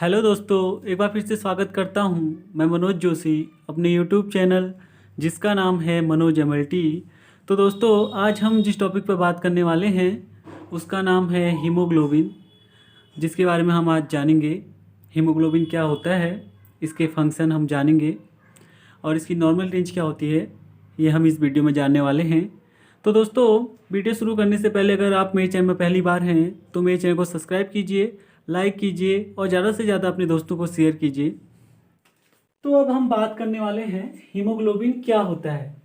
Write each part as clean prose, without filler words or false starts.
Hello दोस्तों, एक बार फिर से स्वागत करता हूं। मैं मनोज जोशी अपने यूट्यूब चैनल जिसका नाम है मनोज एमएलटी। तो दोस्तों, आज हम जिस टॉपिक पर बात करने वाले हैं उसका नाम है हीमोग्लोबिन, जिसके बारे में हम आज जानेंगे। हीमोग्लोबिन क्या होता है, इसके फंक्शन हम जानेंगे और इसकी नॉर्मल रेंज क्या होती है, ये हम इस वीडियो में जानने वाले हैं। तो दोस्तों, वीडियो शुरू करने से पहले अगर आप मेरे चैनल में पहली बार हैं तो मेरे चैनल को सब्सक्राइब कीजिए, लाइक कीजिए और ज़्यादा से ज़्यादा अपने दोस्तों को शेयर कीजिए। तो अब हम बात करने वाले हैं हीमोग्लोबिन क्या होता है।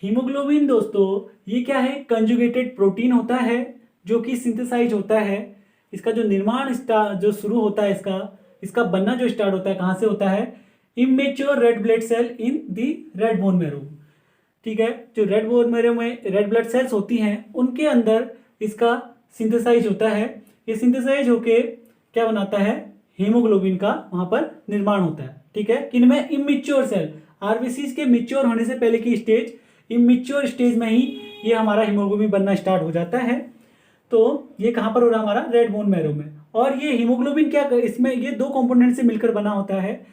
हीमोग्लोबिन दोस्तों, ये क्या है, कंजुगेटेड प्रोटीन होता है जो कि सिंथेसाइज होता है। इसका जो निर्माण जो शुरू होता है, इसका बनना जो स्टार्ट होता है कहाँ से होता है, इमेच्योर रेड ब्लड सेल इन दी रेड बोन मैरो। ठीक है, जो रेड बोन मैरो में रेड ब्लड सेल्स होती हैं उनके अंदर इसका सिंथेसाइज होता है। ये सिंथेसाइज होके क्या बनाता है, हीमोग्लोबिन का वहां पर निर्माण होता है। ठीक है, किनमें, इमेच्योर सेल, आरबीसी के मिच्योर होने से पहले की स्टेज, इमेच्योर स्टेज में ही ये हमारा हीमोग्लोबिन बनना स्टार्ट हो जाता है। तो ये कहाँ पर हो रहा है, हमारा रेड बोन मैरो में। और ये हीमोग्लोबिन क्या, इसमें ये दो कंपोनेंट से मिलकर बना होता है।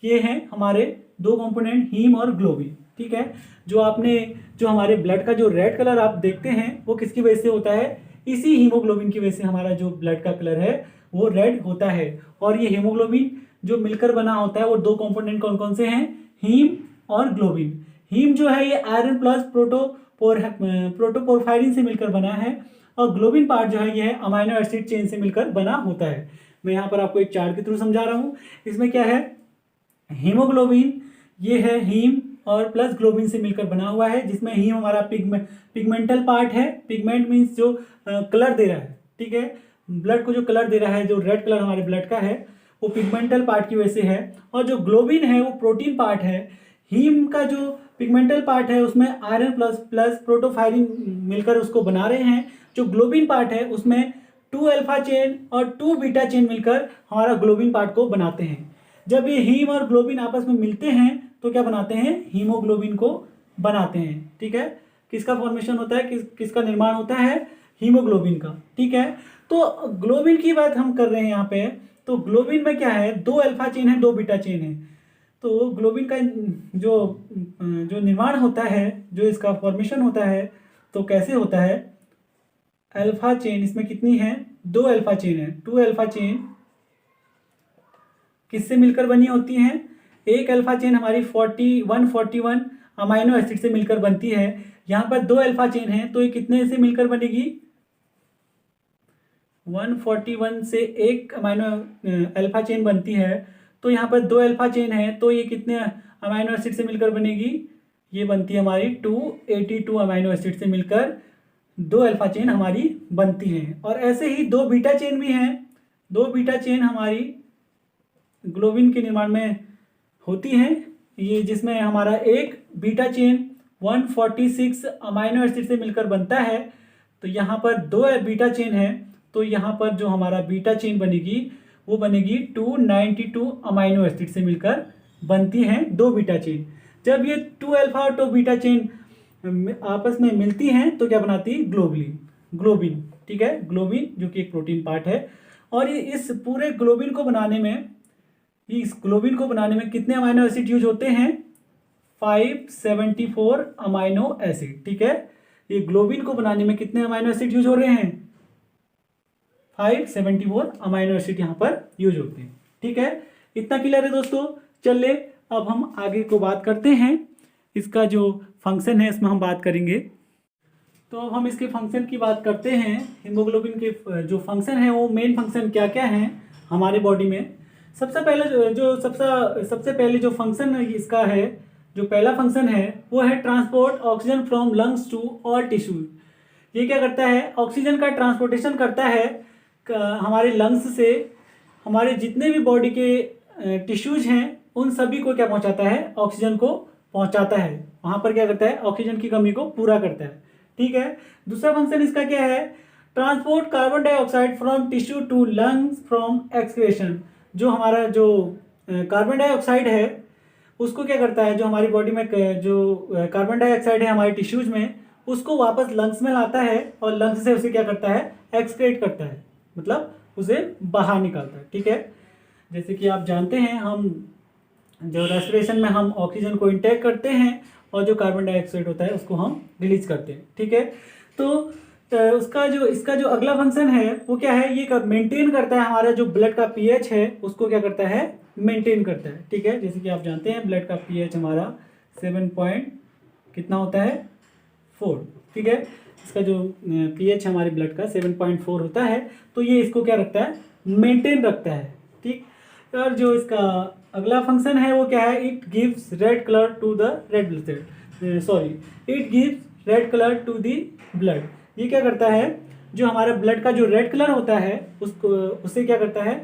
ये हैं हमारे दो कंपोनेंट, हीम और ग्लोबिन। ठीक है, जो हमारे ब्लड का जो रेड कलर आप देखते हैं वो किसकी वजह से होता है, इसी हीमोग्लोबिन की वजह से हमारा जो ब्लड का कलर है वो रेड होता है। और ये हीमोग्लोबिन जो मिलकर बना होता है वो दो कंपोनेंट कौन कौन से हैं, हीम और ग्लोबिन। हीम जो है ये आयरन प्लस प्रोटोपोरफायरिन से मिलकर बना है, और ग्लोबिन पार्ट जो है ये है अमाइनो एसिड चेन से मिलकर बना होता है। मैं यहाँ पर आपको एक चार्ट के थ्रू समझा रहा हूँ। इसमें क्या है, हीमोग्लोबिन ये है हीम और प्लस ग्लोबिन से मिलकर बना हुआ है, जिसमें हीम हमारा पिगमेंटल पार्ट है। पिगमेंट मीन्स जो कलर दे रहा है। ठीक है, ब्लड को जो कलर दे रहा है, जो रेड कलर हमारे ब्लड का है वो पिगमेंटल पार्ट की वजह से है। और जो ग्लोबिन है वो प्रोटीन पार्ट है। हीम का जो पिगमेंटल पार्ट है उसमें आयरन प्लस प्लस प्रोटोफायरिन मिलकर उसको बना रहे हैं। जो ग्लोबिन पार्ट है उसमें 2 अल्फा चेन और 2 बीटा चेन मिलकर हमारा ग्लोबिन पार्ट को बनाते हैं। जब ये हीम और ग्लोबिन आपस में मिलते हैं तो क्या बनाते हैं, हीमोग्लोबिन को बनाते हैं। ठीक है, किसका फॉर्मेशन होता है, किसका निर्माण होता है, हीमोग्लोबिन का। ठीक है, तो ग्लोबिन की बात हम कर रहे हैं यहाँ पे। तो ग्लोबिन में क्या है, 2 अल्फा चेन है, 2 बीटा चेन है। तो ग्लोबिन का जो जो निर्माण होता है, जो इसका फॉर्मेशन होता है, तो कैसे होता है, अल्फा चेन इसमें कितनी है, 2 अल्फा चेन है। 2 अल्फा चेन किससे मिलकर बनी होती हैं, एक अल्फा चेन हमारी 141 अमाइनो एसिड से मिलकर बनती है। यहाँ पर 2 अल्फा चेन है तो ये कितने से मिलकर बनेगी, 141 से एक अमाइनो अल्फा चेन बनती है। तो यहाँ पर 2 अल्फा चेन है तो ये कितने अमाइनो एसिड से मिलकर बनेगी, ये बनती है हमारी 282 अमाइनो एसिड से मिलकर 2 अल्फा चेन हमारी बनती हैं। और ऐसे ही 2 बीटा चेन भी हैं। 2 बीटा चेन हमारी ग्लोबिन के निर्माण में होती हैं, ये जिसमें हमारा एक बीटा चेन 146 अमाइनो एसिड से मिलकर बनता है। तो यहाँ पर 2 बीटा चेन है तो यहाँ पर जो हमारा बीटा चेन बनेगी वो बनेगी 292 अमाइनो एसिड से मिलकर बनती हैं 2 बीटा चेन। जब ये 2 अल्फा और 2 बीटा चेन आपस में मिलती हैं तो क्या बनाती है, ग्लोबिन। ठीक है, ग्लोबिन जो कि एक प्रोटीन पार्ट है। और इस पूरे ग्लोबिन को बनाने में कितने अमाइनो एसिड यूज होते हैं, 574 अमाइनो एसिड। ठीक है, ये ग्लोबिन को बनाने में कितने अमाइनो एसिड यूज हो रहे हैं, 574 अमाइनो एसिड यहाँ पर यूज होते हैं। ठीक है, इतना क्लियर है दोस्तों। चलिए अब हम आगे को बात करते हैं, इसका जो फंक्शन है इसमें हम बात करेंगे। तो अब हम इसके फंक्शन की बात करते हैं। हीमोग्लोबिन के जो फंक्शन है वो मेन फंक्शन क्या क्या हैं हमारे बॉडी में। सबसे पहले जो फंक्शन इसका है, जो पहला फंक्शन है वो है transport oxygen from lungs to all tissues. ये क्या करता है, ऑक्सीजन का ट्रांसपोर्टेशन करता है हमारे लंग्स से हमारे जितने भी बॉडी के टिश्यूज हैं उन सभी को क्या पहुंचाता है, ऑक्सीजन को पहुंचाता है। वहां पर क्या करता है, ऑक्सीजन की कमी को पूरा करता है। ठीक है, दूसरा फंक्शन इसका क्या है, transport carbon dioxide from tissue to lungs from excretion. जो हमारा जो कार्बन डाइऑक्साइड है उसको क्या करता है, जो हमारी बॉडी में जो कार्बन डाइऑक्साइड है हमारे टिश्यूज में, उसको वापस लंग्स में लाता है और लंग्स से उसे क्या करता है, एक्सक्रेट करता है, मतलब उसे बाहर निकालता है। ठीक है, जैसे कि आप जानते हैं, हम जो रेस्पिरेशन में हम ऑक्सीजन को इंटेक करते हैं और जो कार्बन डाइऑक्साइड होता है उसको हम रिलीज करते हैं। ठीक है, तो इसका जो अगला फंक्शन है वो क्या है, ये मेंटेन करता है हमारा जो ब्लड का पीएच है उसको क्या करता है, मेंटेन करता है। ठीक है, जैसे कि आप जानते हैं ब्लड का पीएच हमारा 7 पॉइंट कितना होता है, 4। ठीक है, इसका जो पीएच हमारे ब्लड का 7.4 होता है, तो ये इसको क्या रखता है, मेंटेन रखता है। ठीक, और जो इसका अगला फंक्शन है वो क्या है, it gives red colour to the red blood cell, sorry, it gives red colour to the blood. ये क्या करता है, जो हमारा ब्लड का जो रेड कलर होता है उससे क्या करता है,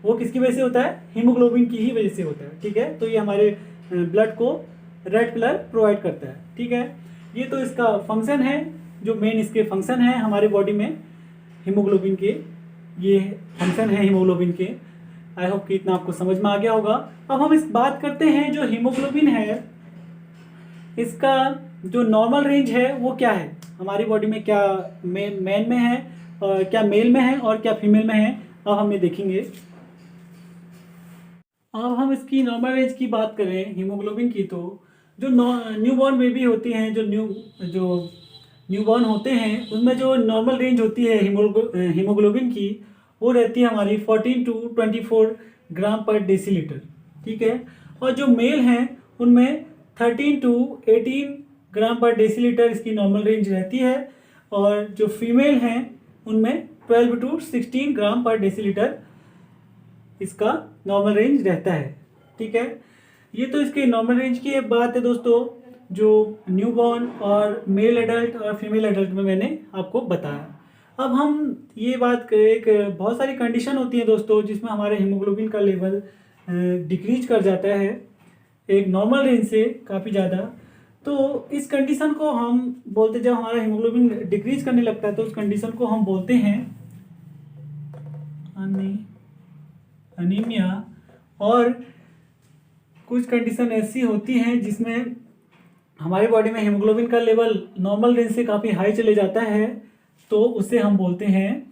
वो किसकी वजह से होता है, हीमोग्लोबिन की ही वजह से होता है। ठीक है, तो ये हमारे ब्लड को रेड कलर प्रोवाइड करता है। ठीक है, ये तो इसका फंक्शन है, जो मेन इसके फंक्शन है हमारे बॉडी में हीमोग्लोबिन के, ये फंक्शन है हीमोग्लोबिन के। आई होप कि इतना आपको समझ में आ गया होगा। अब हम इस बात करते हैं जो हीमोग्लोबिन है, इसका जो नॉर्मल रेंज है वो क्या है हमारी बॉडी में, क्या मैन में है, क्या मेल में है और क्या फीमेल में है, अब हम ये देखेंगे। अब हम इसकी नॉर्मल रेंज की बात करें हीमोग्लोबिन की, तो जो न्यूबॉर्न बेबी होती हैं, जो न्यूबॉर्न होते हैं, उनमें जो नॉर्मल रेंज होती है हीमोग्लोबिन की, वो रहती है हमारी 14 to 24 ग्राम पर डेसीलीटर। ठीक है, और जो मेल हैं उनमें 13 to 18 ग्राम पर डेसीलीटर इसकी नॉर्मल रेंज रहती है, और जो फीमेल हैं उनमें 12 to 16 ग्राम पर डेसीलीटर इसका नॉर्मल रेंज रहता है। ठीक है, ये तो इसके नॉर्मल रेंज की बात है दोस्तों, जो न्यूबॉर्न और मेल एडल्ट और फीमेल एडल्ट में मैंने आपको बताया। अब हम ये बात करें कि बहुत सारी कंडीशन होती हैं दोस्तों जिसमें हमारे हीमोग्लोबिन का लेवल डिक्रीज कर जाता है एक नॉर्मल रेंज से काफ़ी ज़्यादा। तो इस कंडीशन को हम बोलते, जब हमारा हीमोग्लोबिन डिक्रीज करने लगता है तो उस कंडीशन को हम बोलते हैं अनीमिया। और कुछ कंडीशन ऐसी होती हैं जिसमें हमारी बॉडी में हीमोग्लोबिन का लेवल नॉर्मल रेंज से काफ़ी हाई चले जाता है, तो उसे हम बोलते हैं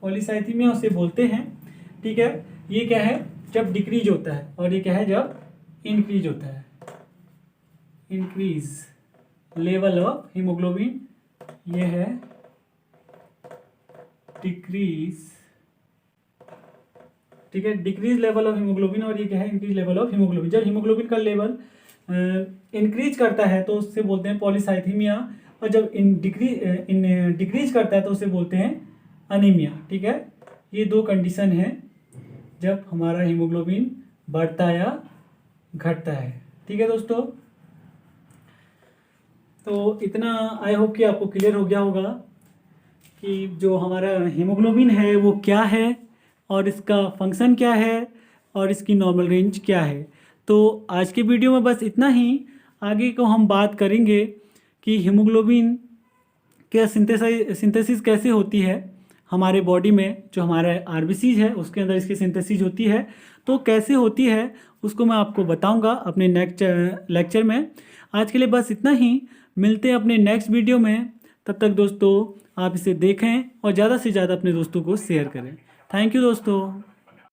पॉलीसाइथीमिया उसे बोलते हैं। ठीक है, ये क्या है, जब डिक्रीज होता है, और ये क्या है, जब इंक्रीज होता है, इंक्रीज लेवल ऑफ हीमोग्लोबिन, ये है डिक्रीज। ठीक है, डिक्रीज लेवल ऑफ हीमोग्लोबिन, और ये क्या है, इंक्रीज लेवल ऑफ हीमोग्लोबिन। जब हीमोग्लोबिन का लेवल इंक्रीज करता है तो उससे बोलते हैं पॉलीसाइथीमिया, और जब डिक्रीज करता है तो उसे बोलते हैं अनीमिया। ठीक है, ये दो कंडीशन है जब हमारा हीमोग्लोबिन बढ़ता या घटता है। ठीक है दोस्तों, तो इतना आई होप कि आपको क्लियर हो गया होगा कि जो हमारा हीमोग्लोबिन है वो क्या है और इसका फंक्शन क्या है और इसकी नॉर्मल रेंज क्या है। तो आज के वीडियो में बस इतना ही। आगे को हम बात करेंगे कि हीमोग्लोबिन के सिंथेसिस कैसे होती है हमारे बॉडी में, जो हमारा आरबीसीज है उसके अंदर इसकी सिंथेसिस होती है, तो कैसे होती है उसको मैं आपको बताऊंगा अपने नेक्स्ट लेक्चर में। आज के लिए बस इतना ही, मिलते हैं अपने नेक्स्ट वीडियो में। तब तक दोस्तों आप इसे देखें और ज़्यादा से ज़्यादा अपने दोस्तों को शेयर करें। थैंक यू दोस्तों।